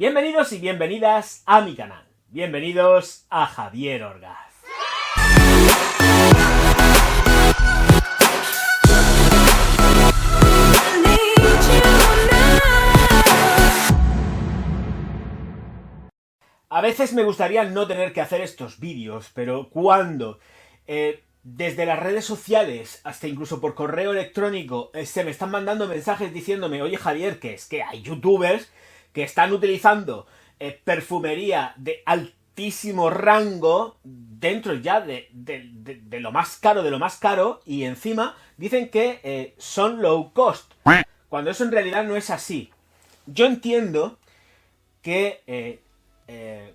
Bienvenidos y bienvenidas a mi canal. Bienvenidos a Javier Orgaz. A veces me gustaría no tener que hacer estos vídeos, pero cuando desde las redes sociales, hasta incluso por correo electrónico, se me están mandando mensajes diciéndome: oye Javier, que es que hay youtubers que están utilizando perfumería de altísimo rango dentro ya de lo más caro, y encima dicen que son low cost, cuando eso en realidad no es así. Yo entiendo que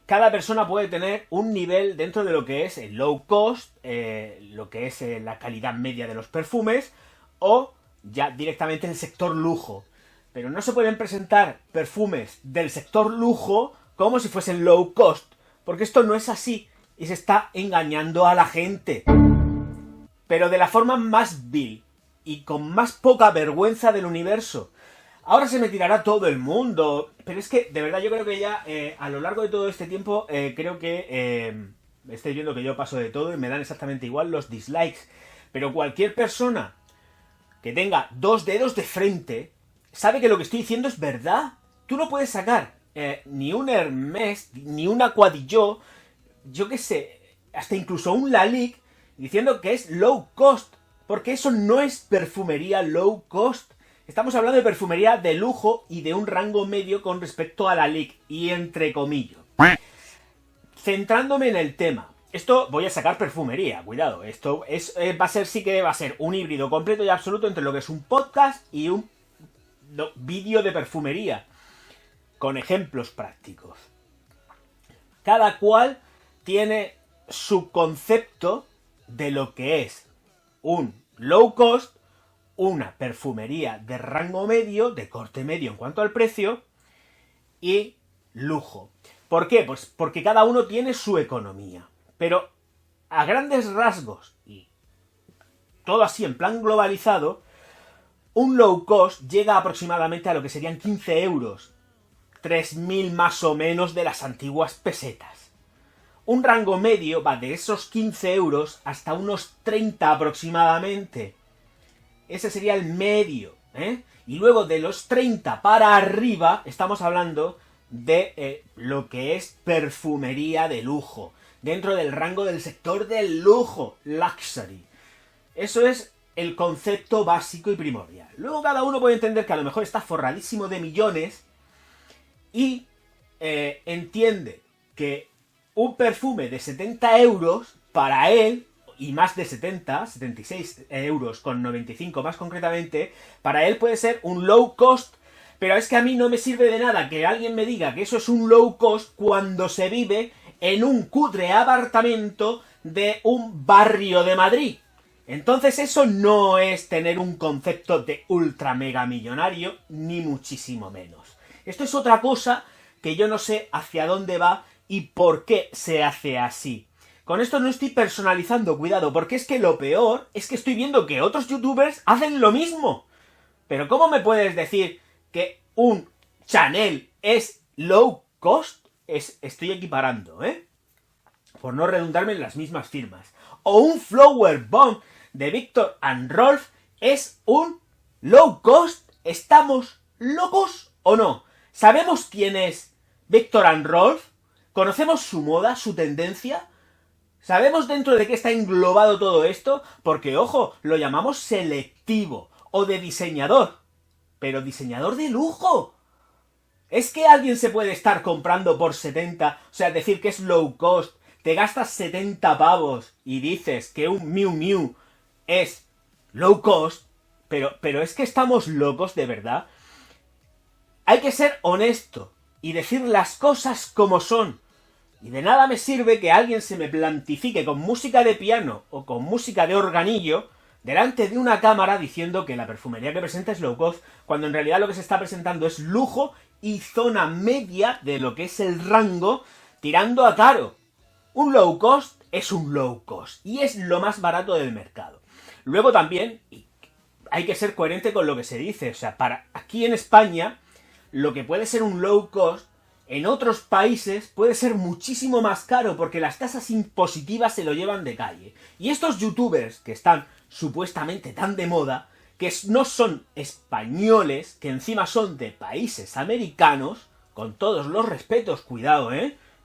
cada persona puede tener un nivel dentro de lo que es el low cost, lo que es la calidad media de los perfumes, o ya directamente el sector lujo. Pero no se pueden presentar perfumes del sector lujo como si fuesen low cost, porque esto no es así y se está engañando a la gente. Pero de la forma más vil y con más poca vergüenza del universo. Ahora se me tirará todo el mundo, pero es que de verdad yo creo que ya a lo largo de todo este tiempo creo que estáis viendo que yo paso de todo y me dan exactamente igual los dislikes. Pero cualquier persona que tenga dos dedos de frente sabe que lo que estoy diciendo es verdad. Tú no puedes sacar ni un Hermès, ni un Aquadillo, yo qué sé, hasta incluso un Lalique, diciendo que es low cost, porque eso no es perfumería low cost. Estamos hablando de perfumería de lujo y de un rango medio con respecto a la Lalique, y entre comillas. Centrándome en el tema, esto voy a sacar perfumería, cuidado, esto va a ser un híbrido completo y absoluto entre lo que es un podcast y un vídeo de perfumería, con ejemplos prácticos. Cada cual tiene su concepto de lo que es un low cost, una perfumería de rango medio, de corte medio en cuanto al precio, y lujo. ¿Por qué? Pues porque cada uno tiene su economía. Pero a grandes rasgos, y todo así en plan globalizado, un low cost llega aproximadamente a lo que serían 15 euros. 3.000 más o menos de las antiguas pesetas. Un rango medio va de esos 15 euros hasta unos 30 aproximadamente. Ese sería el medio, Y luego de los 30 para arriba estamos hablando de lo que es perfumería de lujo, dentro del rango del sector del lujo, luxury. Eso es el concepto básico y primordial. Luego cada uno puede entender que a lo mejor está forradísimo de millones y entiende que un perfume de 70 euros para él, y más de 70, 76 euros con 95 más concretamente, para él puede ser un low cost. Pero es que a mí no me sirve de nada que alguien me diga que eso es un low cost cuando se vive en un cutre apartamento de un barrio de Madrid. Entonces eso no es tener un concepto de ultra mega millonario, ni muchísimo menos. Esto es otra cosa que yo no sé hacia dónde va y por qué se hace así. Con esto no estoy personalizando, cuidado, porque es que lo peor es que estoy viendo que otros youtubers hacen lo mismo. Pero ¿cómo me puedes decir que un Chanel es low cost? Estoy equiparando, por no redundarme en las mismas firmas. O un Flower Bomb de Viktor and Rolf es un low cost. ¿Estamos locos o no? ¿Sabemos quién es Viktor and Rolf? ¿Conocemos su moda, su tendencia? ¿Sabemos dentro de qué está englobado todo esto? Porque, ojo, lo llamamos selectivo o de diseñador. Pero diseñador de lujo. ¿Es que alguien se puede estar comprando por 70? O sea, decir que es low cost. Te gastas 70 pavos y dices que un Miu Miu es low cost. Pero es que estamos locos, de verdad. Hay que ser honesto y decir las cosas como son. Y de nada me sirve que alguien se me plantifique con música de piano o con música de organillo delante de una cámara diciendo que la perfumería que presenta es low cost, cuando en realidad lo que se está presentando es lujo y zona media de lo que es el rango, tirando a caro. Un low cost es un low cost y es lo más barato del mercado. Luego también hay que ser coherente con lo que se dice. O sea, para aquí en España, lo que puede ser un low cost en otros países puede ser muchísimo más caro porque las tasas impositivas se lo llevan de calle. Y estos youtubers que están supuestamente tan de moda, que no son españoles, que encima son de países americanos, con todos los respetos, cuidado,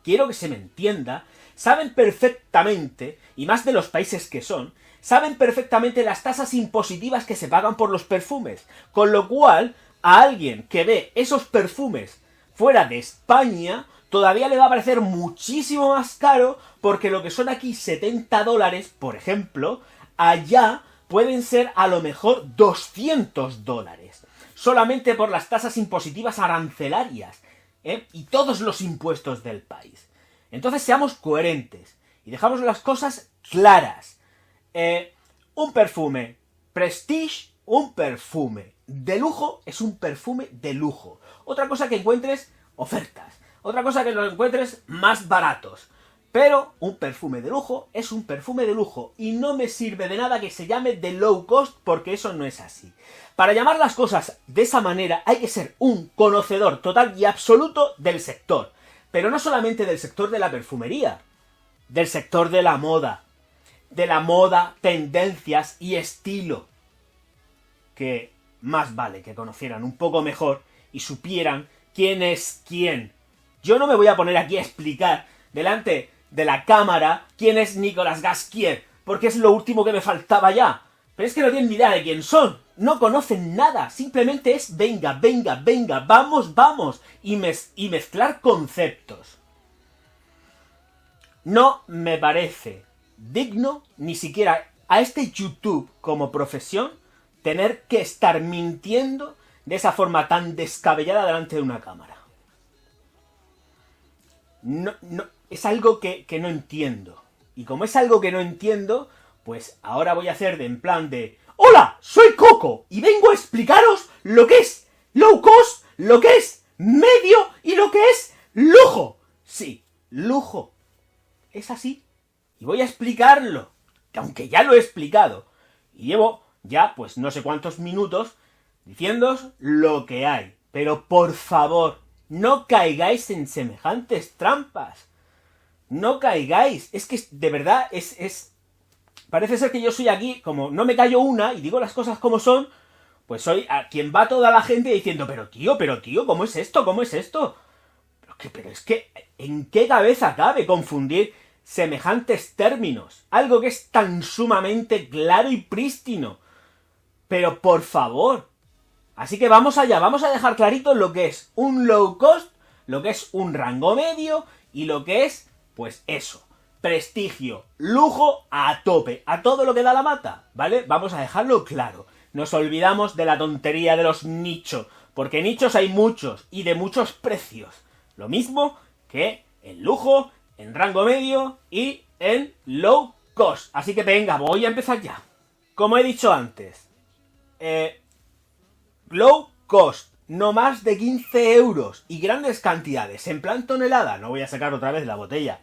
quiero que se me entienda, saben perfectamente, y más de los países que son, saben perfectamente las tasas impositivas que se pagan por los perfumes. Con lo cual, a alguien que ve esos perfumes fuera de España, todavía le va a parecer muchísimo más caro, porque lo que son aquí $70, por ejemplo, allá pueden ser a lo mejor $200. Solamente por las tasas impositivas arancelarias, y todos los impuestos del país. Entonces seamos coherentes y dejamos las cosas claras. Un perfume Prestige, un perfume de lujo, es un perfume de lujo. Otra cosa que encuentres ofertas, otra cosa que los encuentres más baratos. Pero un perfume de lujo es un perfume de lujo y no me sirve de nada que se llame de low cost, porque eso no es así. Para llamar las cosas de esa manera hay que ser un conocedor total y absoluto del sector. Pero no solamente del sector de la perfumería, del sector de la moda, tendencias y estilo. Que más vale que conocieran un poco mejor y supieran quién es quién. Yo no me voy a poner aquí a explicar delante de la cámara quién es Nicolas Ghesquière, porque es lo último que me faltaba ya. Pero es que no tienen ni idea de quién son. No conocen nada. Simplemente es venga, vamos. Y mezclar conceptos. No me parece digno, ni siquiera a este YouTube como profesión, tener que estar mintiendo de esa forma tan descabellada delante de una cámara. No, es algo que no entiendo. Y como es algo que no entiendo, pues ahora voy a hacer en plan de ¡Hola! Soy Coco y vengo a explicaros lo que es low cost, lo que es medio y lo que es lujo. Sí, lujo. Es así. Y voy a explicarlo, que aunque ya lo he explicado. Y llevo ya, pues no sé cuántos minutos diciéndoos lo que hay. Pero por favor, no caigáis en semejantes trampas. No caigáis. Es que de verdad parece ser que yo soy aquí, como no me callo una y digo las cosas como son, pues soy a quien va toda la gente diciendo, pero tío, ¿cómo es esto? ¿Cómo es esto? Pero es que, ¿en qué cabeza cabe confundir semejantes términos? Algo que es tan sumamente claro y prístino. Pero por favor. Así que vamos allá, vamos a dejar clarito lo que es un low cost, lo que es un rango medio y lo que es, pues eso, prestigio, lujo a tope, a todo lo que da la mata, ¿vale? Vamos a dejarlo claro. Nos olvidamos de la tontería de los nichos, porque nichos hay muchos y de muchos precios. Lo mismo que en lujo, en rango medio y en low cost. Así que venga, voy a empezar ya. Como he dicho antes, low cost, no más de 15 euros y grandes cantidades, en plan tonelada. No voy a sacar otra vez la botella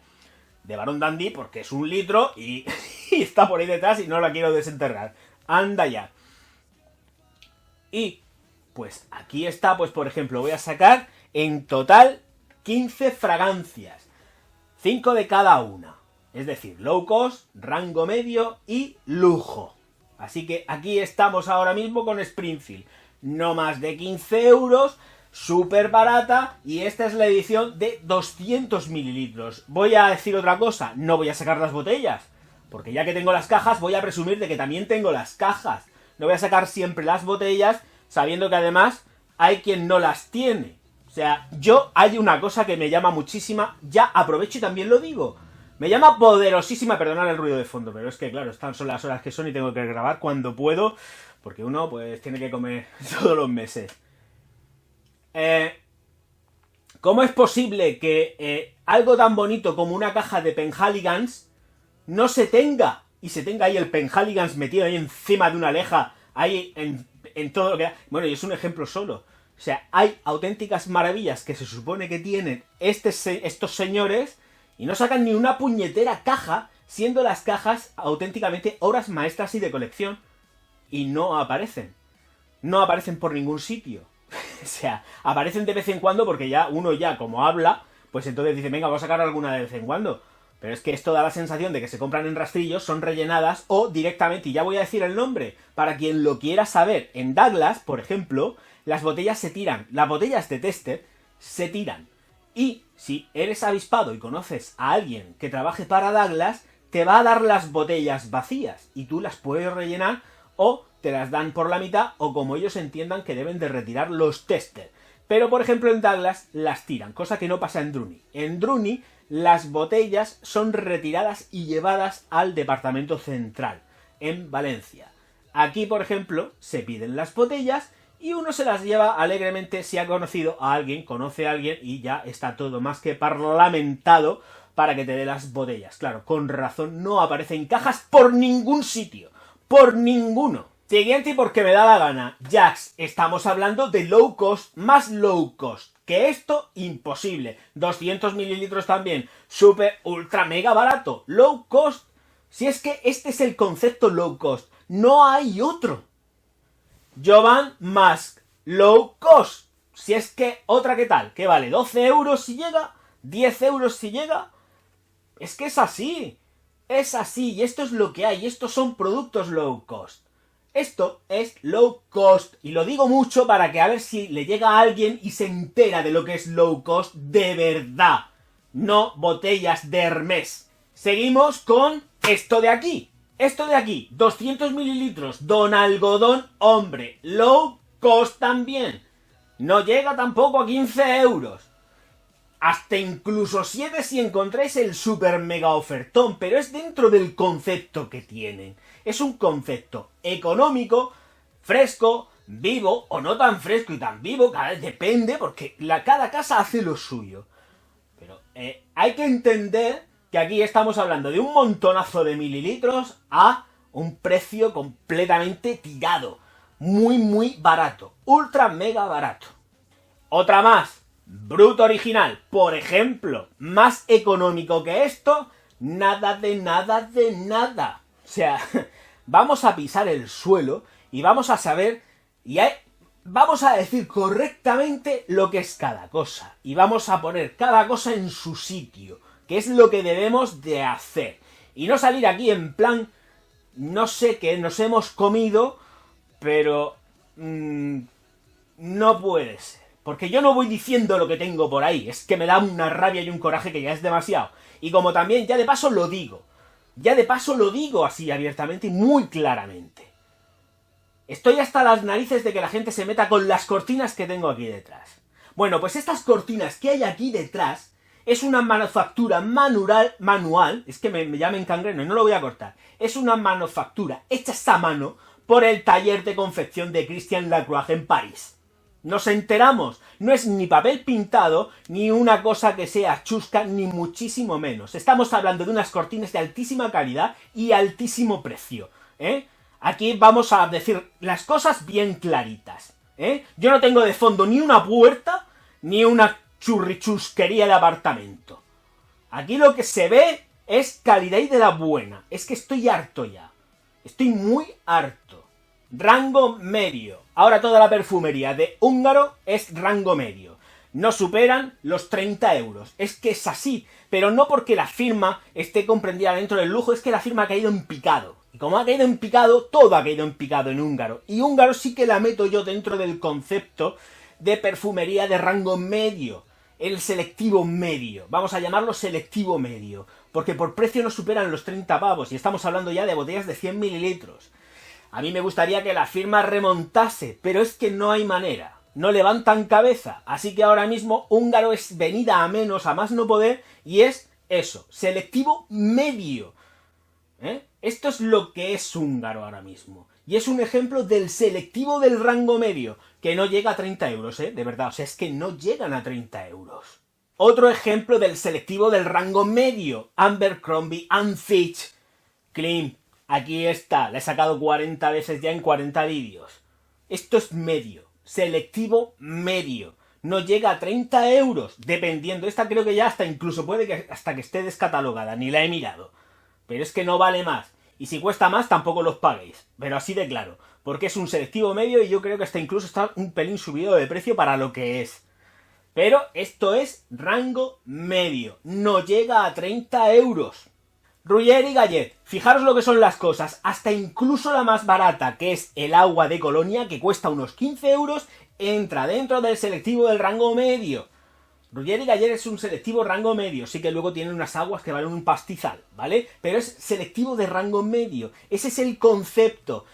de Baron Dandy porque es 1 litro y está por ahí detrás y no la quiero desenterrar. Anda ya. Y pues aquí está, pues por ejemplo, voy a sacar en total 15 fragancias. 5 de cada una. Es decir, low cost, rango medio y lujo. Así que aquí estamos ahora mismo con Springfield. No más de 15 euros, súper barata, y esta es la edición de 200 mililitros. Voy a decir otra cosa, no voy a sacar las botellas, porque ya que tengo las cajas, voy a presumir de que también tengo las cajas. No voy a sacar siempre las botellas, sabiendo que además hay quien no las tiene. O sea, hay una cosa que me llama muchísima, ya aprovecho y también lo digo. Me llama poderosísima, perdonad el ruido de fondo, pero es que claro, estas son las horas que son y tengo que grabar cuando puedo, porque uno pues tiene que comer todos los meses. ¿Cómo es posible que algo tan bonito como una caja de Penhaligon's no se tenga? Y se tenga ahí el Penhaligon's metido ahí encima de una aleja, ahí en todo lo que... Bueno, y es un ejemplo solo. O sea, hay auténticas maravillas que se supone que tienen estos señores y no sacan ni una puñetera caja, siendo las cajas auténticamente obras maestras y de colección. Y no aparecen. No aparecen por ningún sitio. O sea, aparecen de vez en cuando porque ya uno ya como habla, pues entonces dice, venga, voy a sacar alguna de vez en cuando. Pero es que esto da la sensación de que se compran en rastrillos, son rellenadas o directamente, y ya voy a decir el nombre, para quien lo quiera saber, en Douglas, por ejemplo, las botellas se tiran, las botellas de Tester se tiran. Y si eres avispado y conoces a alguien que trabaje para Douglas, te va a dar las botellas vacías y tú las puedes rellenar o te las dan por la mitad o como ellos entiendan que deben de retirar los Tester. Pero por ejemplo en Douglas las tiran, cosa que no pasa en Druni. En Druni las botellas son retiradas y llevadas al departamento central, en Valencia. Aquí por ejemplo se piden las botellas y uno se las lleva alegremente si ha conocido a alguien, conoce a alguien y ya está todo más que parlamentado para que te dé las botellas. Claro, con razón no aparecen cajas por ningún sitio, por ninguno. Siguiente y porque me da la gana, Jax, estamos hablando de low cost, más low cost. Que esto, imposible. 200 mililitros también, súper, ultra, mega barato. Low cost, si es que este es el concepto low cost, no hay otro. Jovan Musk, low cost. Si es que, otra que tal, que vale 12 euros si llega, 10 euros si llega. Es que es así, y esto es lo que hay, estos son productos low cost. Esto es low cost, y lo digo mucho para que a ver si le llega a alguien y se entera de lo que es low cost de verdad, no botellas de Hermès. Seguimos con esto de aquí, 200 mililitros, don algodón hombre, low cost también, no llega tampoco a 15 euros. Hasta incluso 7 si encontráis el super mega ofertón, pero es dentro del concepto que tienen. Es un concepto económico, fresco, vivo, o no tan fresco y tan vivo, cada vez depende, porque cada casa hace lo suyo. Pero hay que entender que aquí estamos hablando de un montonazo de mililitros a un precio completamente tirado. Muy, muy barato. Ultra mega barato. Otra más. Brut original, por ejemplo, más económico que esto, nada de nada de nada. O sea, vamos a pisar el suelo y vamos a saber vamos a decir correctamente lo que es cada cosa. Y vamos a poner cada cosa en su sitio, que es lo que debemos de hacer. Y no salir aquí en plan, no sé qué nos hemos comido, pero no puede ser. Porque yo no voy diciendo lo que tengo por ahí, es que me da una rabia y un coraje que ya es demasiado. Y como también, ya de paso lo digo así abiertamente y muy claramente. Estoy hasta las narices de que la gente se meta con las cortinas que tengo aquí detrás. Bueno, pues estas cortinas que hay aquí detrás es una manufactura manual, es que ya me encangreno y no lo voy a cortar. Es una manufactura hecha a mano por el taller de confección de Christian Lacroix en París. Nos enteramos, no es ni papel pintado, ni una cosa que sea chusca, ni muchísimo menos. Estamos hablando de unas cortinas de altísima calidad y altísimo precio, Aquí vamos a decir las cosas bien claritas, Yo no tengo de fondo ni una puerta, ni una churrichusquería de apartamento. Aquí lo que se ve es calidad y de la buena. Es que estoy harto ya. Estoy muy harto. Rango medio. Ahora toda la perfumería de húngaro es rango medio. No superan los 30 euros. Es que es así. Pero no porque la firma esté comprendida dentro del lujo, es que la firma ha caído en picado. Y como ha caído en picado, todo ha caído en picado en húngaro. Y húngaro sí que la meto yo dentro del concepto de perfumería de rango medio. El selectivo medio. Vamos a llamarlo selectivo medio. Porque por precio no superan los 30 pavos. Y estamos hablando ya de botellas de 100 mililitros. A mí me gustaría que la firma remontase, pero es que no hay manera. No levantan cabeza. Así que ahora mismo húngaro es venida a menos, a más no poder, y es eso, selectivo medio. Esto es lo que es húngaro ahora mismo. Y es un ejemplo del selectivo del rango medio, que no llega a 30 euros, de verdad. O sea, es que no llegan a 30 euros. Otro ejemplo del selectivo del rango medio, Abercrombie & Fitch, Klim. Aquí está, la he sacado 40 veces ya en 40 vídeos. Esto es medio, selectivo medio. No llega a 30 euros, dependiendo. Esta creo que ya hasta incluso puede que hasta que esté descatalogada, ni la he mirado. Pero es que no vale más. Y si cuesta más, tampoco los paguéis. Pero así de claro. porque es un selectivo medio y yo creo que hasta incluso está un pelín subido de precio para lo que es. Pero esto es rango medio, no llega a 30 euros. Gruyère y Gallet, fijaros lo que son las cosas, hasta incluso la más barata, que es el agua de Colonia, que cuesta unos 15 euros, entra dentro del selectivo del rango medio. Gruyère y Gallet es un selectivo rango medio, sí que luego tienen unas aguas que valen un pastizal, ¿vale? Pero es selectivo de rango medio, ese es el concepto.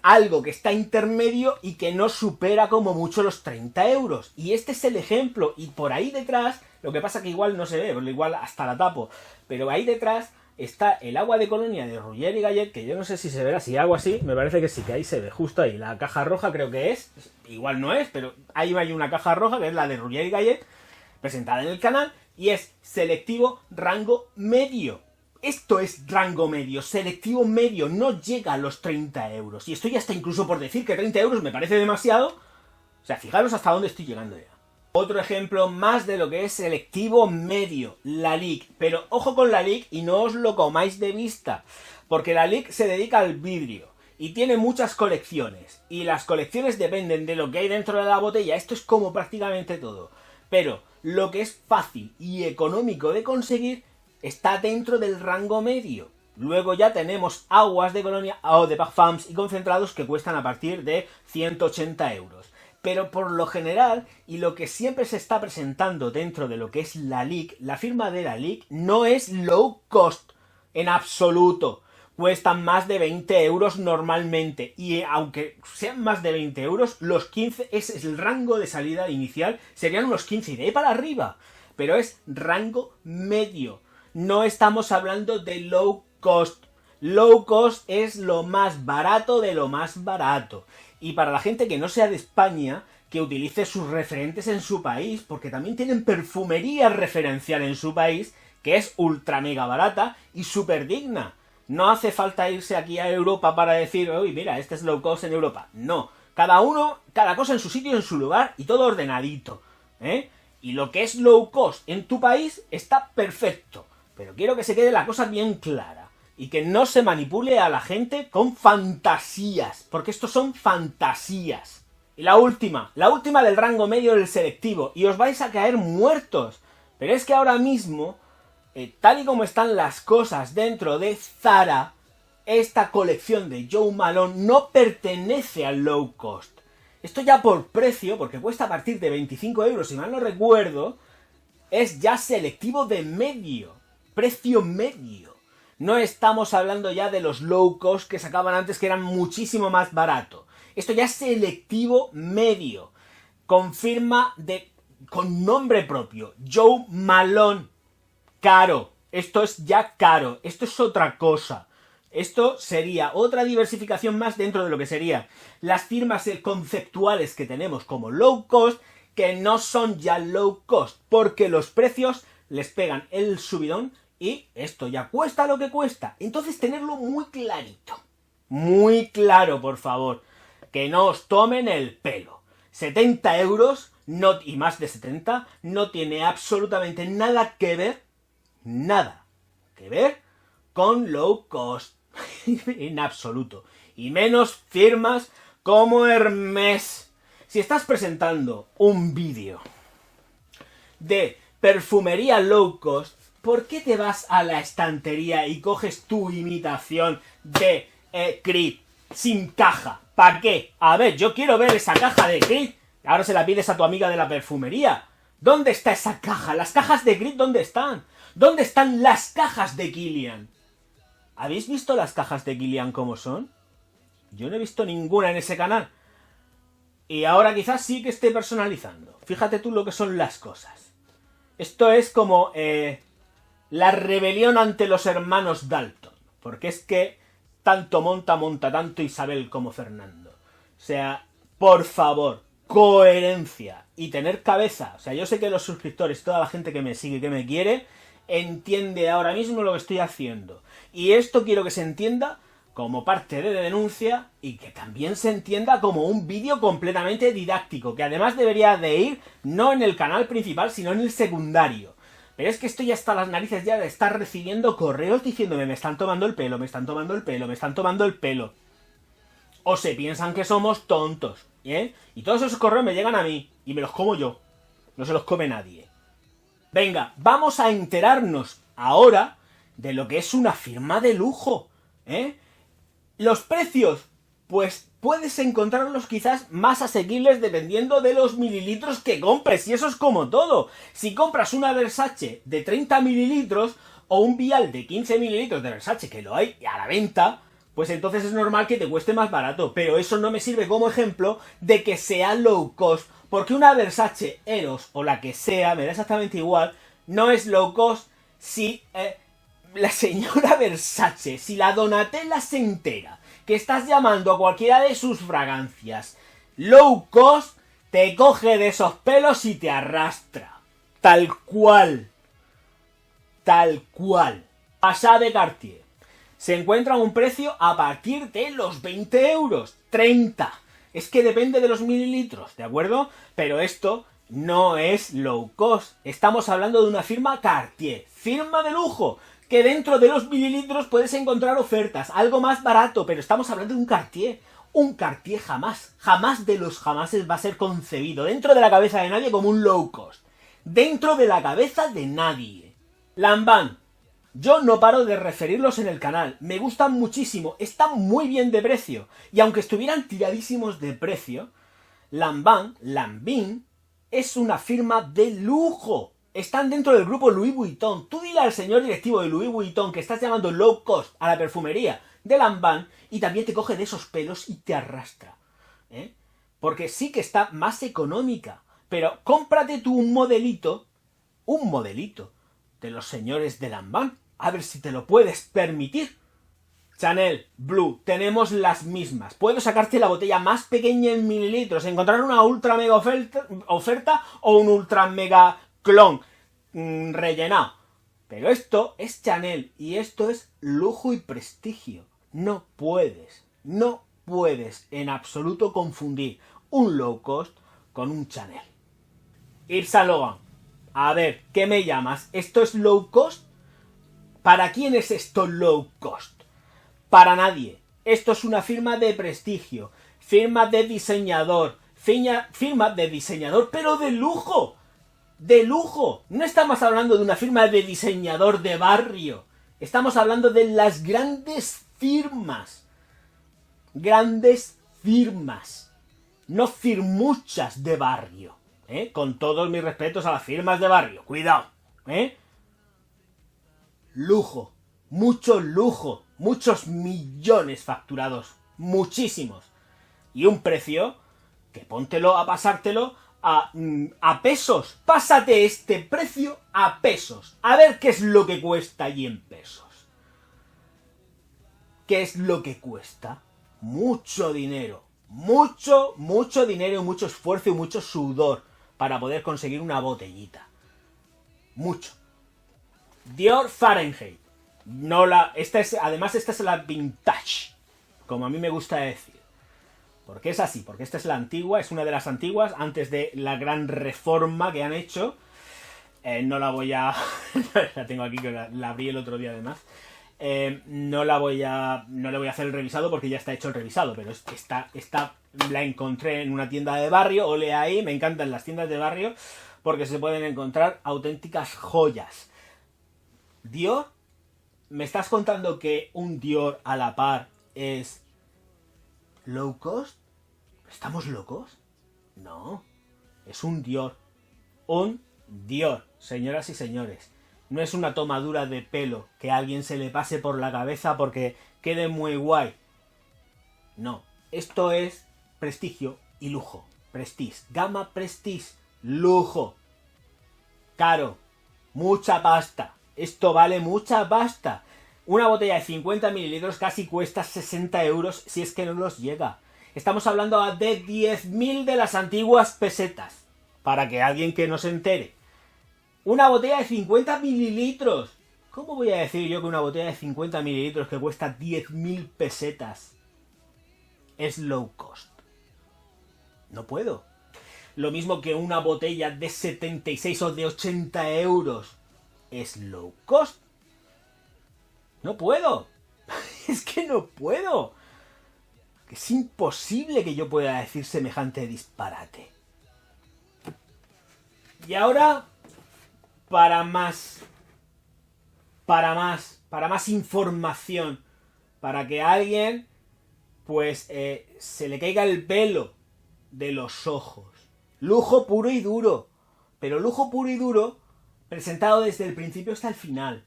Algo que está intermedio y que no supera como mucho los 30 euros. Y este es el ejemplo. Y por ahí detrás, lo que pasa que igual no se ve, porque igual hasta la tapo, pero ahí detrás está el agua de Colonia de Gruyère y Gallet, que yo no sé si se verá, si hago así, me parece que sí, que ahí se ve, justo ahí. La caja roja creo que es, igual no es, pero ahí hay una caja roja que es la de Gruyère y Gallet, presentada en el canal, y es selectivo rango medio. Esto es rango medio, selectivo medio, no llega a los 30 euros. Y estoy hasta incluso por decir que 30 euros me parece demasiado. O sea, fijaros hasta dónde estoy llegando ya. Otro ejemplo más de lo que es selectivo medio, Lalique. Pero ojo con Lalique y no os lo comáis de vista, porque Lalique se dedica al vidrio y tiene muchas colecciones. Y las colecciones dependen de lo que hay dentro de la botella. Esto es como prácticamente todo. Pero lo que es fácil y económico de conseguir está dentro del rango medio. Luego ya tenemos aguas de Colonia o de parfums y concentrados que cuestan a partir de 180 euros. Pero por lo general, y lo que siempre se está presentando dentro de lo que es Lalique, la firma de Lalique no es low cost en absoluto. Cuestan más de 20 euros normalmente. Y aunque sean más de 20 euros, los 15 es el rango de salida inicial, serían unos 15 y de ahí para arriba. Pero es rango medio. No estamos hablando de low cost. Low cost es lo más barato de lo más barato. Y para la gente que no sea de España, que utilice sus referentes en su país, porque también tienen perfumería referencial en su país, que es ultra mega barata y súper digna. No hace falta irse aquí a Europa para decir, uy, mira, este es low cost en Europa. No. Cada uno, cada cosa en su sitio, en su lugar y todo ordenadito. Y lo que es low cost en tu país está perfecto. Pero quiero que se quede la cosa bien clara. Y que no se manipule a la gente con fantasías. Porque estos son fantasías. Y la última del rango medio del selectivo. Y os vais a caer muertos. Pero es que ahora mismo, tal y como están las cosas dentro de Zara, esta colección de Jo Malone no pertenece al low cost. Esto ya por precio, porque cuesta a partir de 25 euros, si mal no recuerdo, es ya selectivo de medio. Precio medio. No estamos hablando ya de los low cost que sacaban antes, que eran muchísimo más barato. Esto ya es selectivo medio. Con firma con nombre propio. Jo Malone. Caro. Esto es ya caro. Esto es otra cosa. Esto sería otra diversificación más dentro de lo que serían las firmas conceptuales que tenemos como low cost, que no son ya low cost, porque los precios les pegan el subidón y esto ya cuesta lo que cuesta. Entonces tenerlo muy clarito. Muy claro, por favor. Que no os tomen el pelo. 70 euros, y más de 70, no tiene absolutamente nada que ver con low cost. En absoluto. Y menos firmas como Hermès. Si estás presentando un vídeo de perfumería low cost, ¿por qué te vas a la estantería y coges tu imitación de Creed sin caja? ¿Para qué? A ver, yo quiero ver esa caja de Creed. Ahora se la pides a tu amiga de la perfumería. ¿Dónde está esa caja? ¿Las cajas de Creed dónde están? ¿Dónde están las cajas de Kilian? ¿Habéis visto las cajas de Kilian cómo son? Yo no he visto ninguna en ese canal. Y ahora quizás sí que esté personalizando. Fíjate tú lo que son las cosas. Esto es como la rebelión ante los hermanos Dalton. Porque es que tanto monta tanto Isabel como Fernando. O sea, por favor, coherencia y tener cabeza. O sea, yo sé que los suscriptores, toda la gente que me sigue, que me quiere, entiende ahora mismo lo que estoy haciendo. Y esto quiero que se entienda como parte de denuncia y que también se entienda como un vídeo completamente didáctico, que además debería de ir no en el canal principal, sino en el secundario. Pero es que estoy hasta las narices ya de estar recibiendo correos diciéndome me están tomando el pelo, me están tomando el pelo, me están tomando el pelo. o se piensan que somos tontos, ¿eh? Y todos esos correos me llegan a mí y me los como yo. No se los come nadie. Venga, vamos a enterarnos ahora de lo que es una firma de lujo, ¿eh? Los precios, pues puedes encontrarlos quizás más asequibles dependiendo de los mililitros que compres, y eso es como todo. Si compras una Versace de 30 mililitros o un vial de 15 mililitros de Versace, que lo hay a la venta, pues entonces es normal que te cueste más barato, pero eso no me sirve como ejemplo de que sea low cost, porque una Versace Eros o la que sea, me da exactamente igual, no es low cost si la señora Versace, si la Donatella se entera que estás llamando a cualquiera de sus fragancias low cost, te coge de esos pelos y te arrastra. Tal cual. Tal cual. Pasá de Cartier. Se encuentra a un precio a partir de los 20 euros. 30. Es que depende de los mililitros, ¿de acuerdo? Pero esto no es low cost. Estamos hablando de una firma Cartier. Firma de lujo. Que dentro de los mililitros puedes encontrar ofertas. Algo más barato. Pero estamos hablando de un Cartier. Un Cartier jamás de los jamases va a ser concebido dentro de la cabeza de nadie como un low cost. Dentro de la cabeza de nadie. Lanvin. Yo no paro de referirlos en el canal. Me gustan muchísimo. Están muy bien de precio. Y aunque estuvieran tiradísimos de precio, Lanvin es una firma de lujo. Están dentro del grupo Louis Vuitton. Tú dile al señor directivo de Louis Vuitton que estás llamando low cost a la perfumería de Lanvin y también te coge de esos pelos y te arrastra. Porque sí que está más económica. Pero cómprate tú un modelito de los señores de Lanvin. A ver si te lo puedes permitir. Chanel, Blue, tenemos las mismas. Puedo sacarte la botella más pequeña en mililitros, encontrar una ultra mega oferta o un ultra mega clon rellenado. Pero esto es Chanel y esto es lujo y prestigio. No puedes en absoluto confundir un low cost con un Chanel. Yves Saint Laurent. A ver, ¿qué me llamas? ¿Esto es low cost? ¿Para quién es esto low cost? Para nadie. Esto es una firma de prestigio, firma de diseñador, firma de diseñador, pero de lujo. De lujo. No estamos hablando de una firma de diseñador de barrio. Estamos hablando de las grandes firmas. Grandes firmas. No firmuchas de barrio. Con todos mis respetos a las firmas de barrio. Cuidado. Lujo, mucho lujo, muchos millones facturados, muchísimos. Y un precio que póntelo a pasártelo a pesos. Pásate este precio a pesos. A ver qué es lo que cuesta allí en pesos. ¿Qué es lo que cuesta? Mucho dinero. Mucho dinero y mucho esfuerzo y mucho sudor para poder conseguir una botellita. Mucho. Dior Fahrenheit. Además esta es la vintage, como a mí me gusta decir. Porque es así, porque esta es la antigua, es una de las antiguas, antes de la gran reforma que han hecho. No la voy a... la tengo aquí, que la abrí el otro día además. No le voy a hacer el revisado porque ya está hecho el revisado, pero esta la encontré en una tienda de barrio, ole ahí, me encantan las tiendas de barrio porque se pueden encontrar auténticas joyas. Dior, ¿me estás contando que un Dior a la par es low cost? ¿Estamos locos? No, es un Dior. Un Dior, señoras y señores. No es una tomadura de pelo que a alguien se le pase por la cabeza porque quede muy guay. No, esto es prestigio y lujo. Prestige, gama prestige, lujo. Caro, mucha pasta. Esto vale mucha pasta. Una botella de 50 mililitros casi cuesta 60 euros si es que no los llega. Estamos hablando de 10.000 de las antiguas pesetas. Para que alguien que no se entere. Una botella de 50 mililitros. ¿Cómo voy a decir yo que una botella de 50 mililitros que cuesta 10.000 pesetas es low cost? No puedo. Lo mismo que una botella de 76 o de 80 euros es low cost. No puedo. Es que no puedo. Es imposible que yo pueda decir semejante disparate. Y ahora, para más información, para que a alguien, pues, se le caiga el velo de los ojos. Lujo puro y duro. Pero lujo puro y duro presentado desde el principio hasta el final.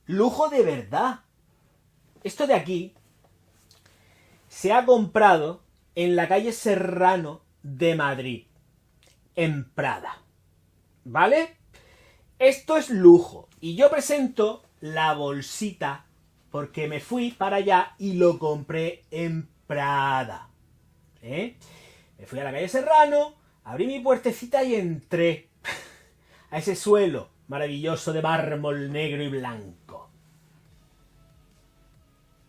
Lujo de verdad. Esto de aquí se ha comprado en la calle Serrano de Madrid, en Prada. ¿Vale? Esto es lujo. Y yo presento la bolsita porque me fui para allá y lo compré en Prada. Me fui a la calle Serrano, abrí mi puertecita y entré a ese suelo maravilloso de mármol negro y blanco.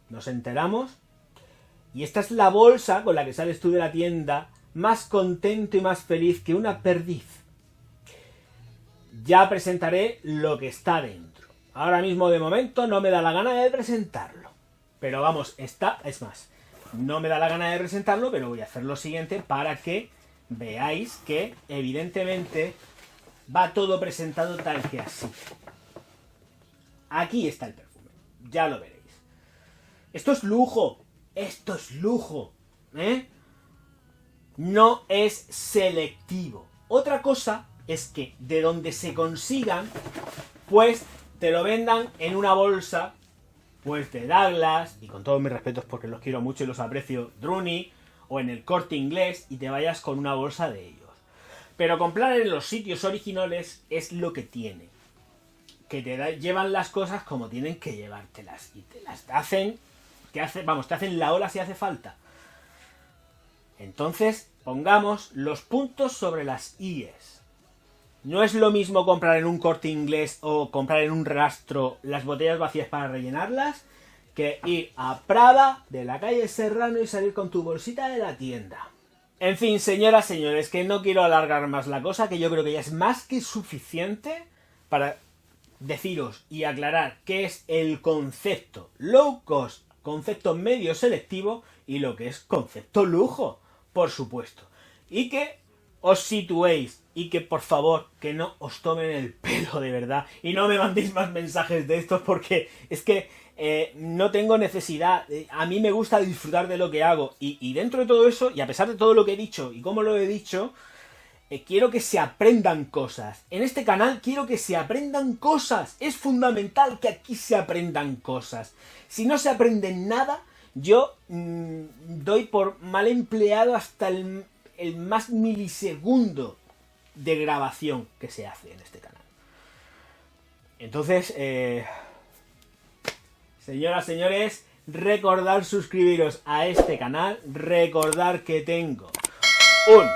Nos enteramos y esta es la bolsa con la que sales tú de la tienda más contento y más feliz que una perdiz. Ya presentaré lo que está dentro. Ahora mismo de momento no me da la gana de presentarlo. Pero vamos, es más, no me da la gana de presentarlo, pero voy a hacer lo siguiente para que veáis que evidentemente va todo presentado tal que así. Aquí está el perfume, ya lo veréis. Esto es lujo, esto es lujo, ¿eh? No es selectivo. Otra cosa es que de donde se consigan, pues te lo vendan en una bolsa, pues de Douglas, y con todos mis respetos porque los quiero mucho y los aprecio, Druni, o en el Corte Inglés, y te vayas con una bolsa de ellos. Pero comprar en los sitios originales es lo que tiene. Que llevan las cosas como tienen que llevártelas. Y te las hacen, te hacen la ola si hace falta. Entonces, pongamos los puntos sobre las íes. No es lo mismo comprar en un Corte Inglés o comprar en un Rastro las botellas vacías para rellenarlas que ir a Prada de la calle Serrano y salir con tu bolsita de la tienda. En fin, señoras, señores, que no quiero alargar más la cosa, que yo creo que ya es más que suficiente para deciros y aclarar qué es el concepto low cost, concepto medio selectivo y lo que es concepto lujo, por supuesto. Y que os situéis y que por favor que no os tomen el pelo de verdad y no me mandéis más mensajes de estos porque es que no tengo necesidad. A mí me gusta disfrutar de lo que hago y dentro de todo eso y a pesar de todo lo que he dicho y cómo lo he dicho, quiero que se aprendan cosas. En este canal quiero que se aprendan cosas. Es fundamental que aquí se aprendan cosas. Si no se aprenden nada, yo doy por mal empleado hasta el más milisegundo de grabación que se hace en este canal. Entonces, señoras, señores, recordad suscribiros a este canal, recordad que tengo un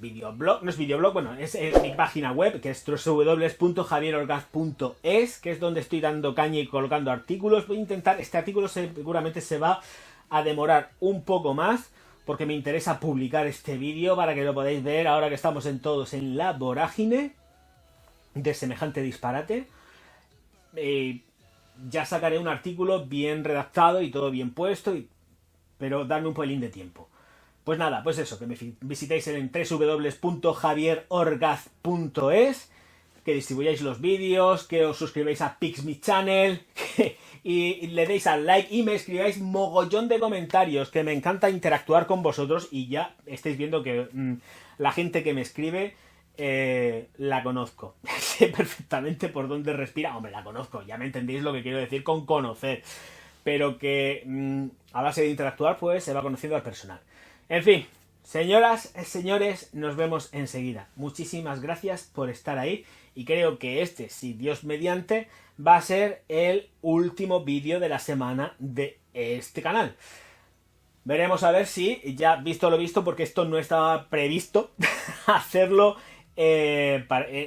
videoblog, no es videoblog, bueno, es mi página web, que es www.javierorgaz.es, que es donde estoy dando caña y colocando artículos. Voy a intentar, este artículo seguramente se va a demorar un poco más, porque me interesa publicar este vídeo para que lo podáis ver ahora que estamos todos en la vorágine de semejante disparate. Ya sacaré un artículo bien redactado y todo bien puesto, pero dadme un pelín de tiempo. Pues nada, pues eso, que me visitéis en www.javierorgaz.es, que distribuyáis los vídeos, que os suscribáis a Pixme Channel, y le deis al like y me escribáis mogollón de comentarios, que me encanta interactuar con vosotros y ya estáis viendo que la gente que me escribe la conozco. Sé perfectamente por dónde respira. Hombre, la conozco, ya me entendéis lo que quiero decir con conocer. Pero que a base de interactuar pues se va conociendo al personal. En fin, señoras, señores, nos vemos enseguida. Muchísimas gracias por estar ahí y creo que este, si Dios mediante, va a ser el último vídeo de la semana de este canal. Veremos a ver si, ya visto lo visto, porque esto no estaba previsto hacerlo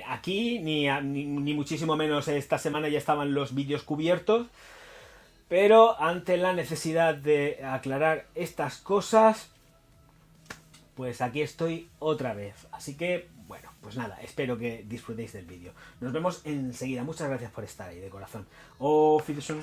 aquí, ni muchísimo menos esta semana ya estaban los vídeos cubiertos. Pero ante la necesidad de aclarar estas cosas, pues aquí estoy otra vez. Así que, bueno, pues nada, espero que disfrutéis del vídeo. Nos vemos enseguida. Muchas gracias por estar ahí, de corazón. Auf Wiedersehen.